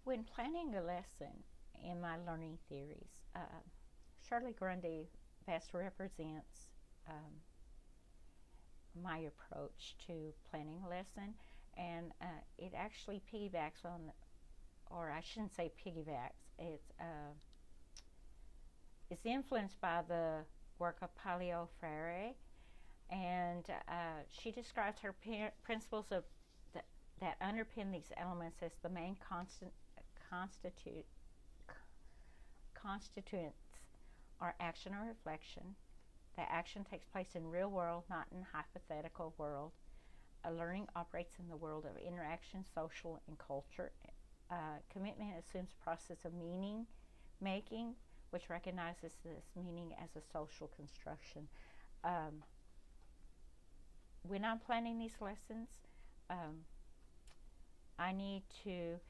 When planning a lesson in my learning theories, Shirley Grundy best represents my approach to planning a lesson, and it actually piggybacks on, or I shouldn't say piggybacks, it's influenced by the work of Paulo Freire, and she describes her principles of that underpin these elements as the main constituents are action or reflection. The action takes place in real world, not in hypothetical world. Learning operates in the world of interaction, social, and culture. Commitment assumes process of meaning making, which recognizes this meaning as a social construction. When I'm planning these lessons, I need to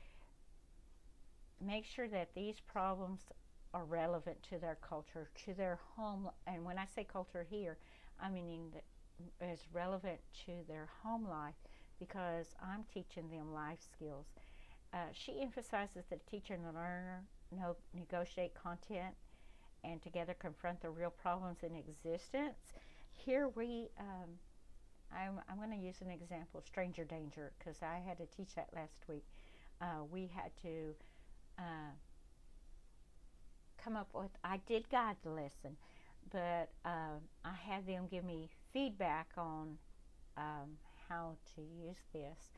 make sure that these problems are relevant to their culture, to their home. And when I say culture here, I'm meaning that is relevant to their home life, because I'm teaching them life skills. She emphasizes that the teacher and the learner negotiate content and together confront the real problems in existence. Here I'm going to use an example, stranger danger, because I had to teach that last week. We had to come up with, I did guide the lesson, but I had them give me feedback on how to use this.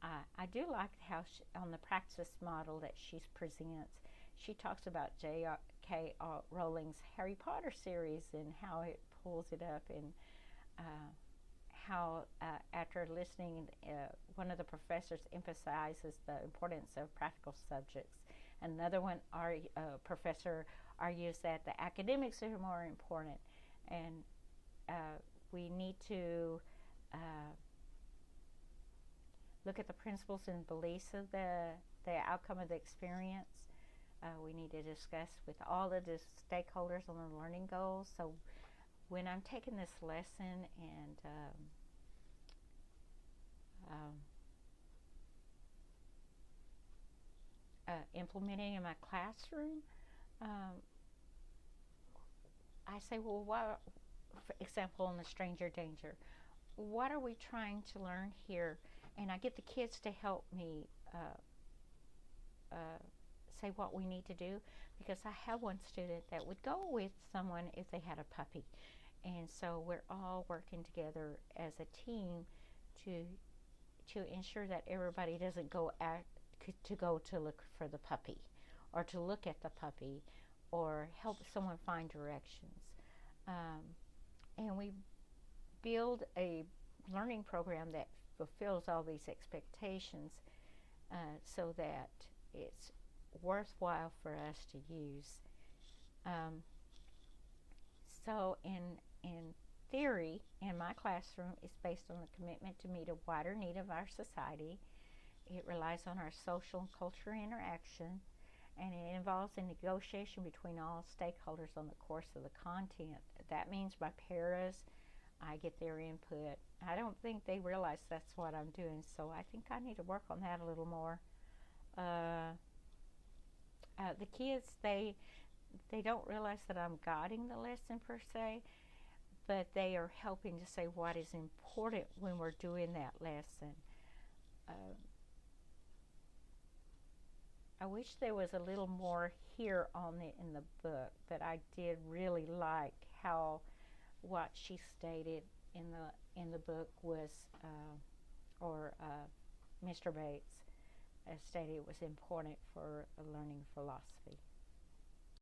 I do like how on the practice model that she presents, she talks about J.K. Rowling's Harry Potter series and how it pulls it up, and how after listening, one of the professors emphasizes the importance of practical subjects. Another one, our professor argues that the academics are more important, and we need to look at the principles and beliefs of the outcome of the experience. We need to discuss with all of the stakeholders on the learning goals. So when I'm taking this lesson and implementing in my classroom, I say, well, what, for example, in the stranger danger, what are we trying to learn here? And I get the kids to help me say what we need to do, because I have one student that would go with someone if they had a puppy, and so we're all working together as a team to ensure that everybody doesn't go to look for the puppy, or to look at the puppy, or help someone find directions. And we build a learning program that fulfills all these expectations, so that it's worthwhile for us to use. So in theory, in my classroom, it's based on the commitment to meet a wider need of our society. It relies on our social and cultural interaction, and it involves a negotiation between all stakeholders on the course of the content. That means my paras, I get their input. I don't think they realize that's what I'm doing, so I think I need to work on that a little more. The kids, they don't realize that I'm guiding the lesson per se, but they are helping to say what is important when we're doing that lesson. I wish there was a little more here in the book, but I did really like how what she stated in the book was, Mr. Bates stated it was important for learning philosophy.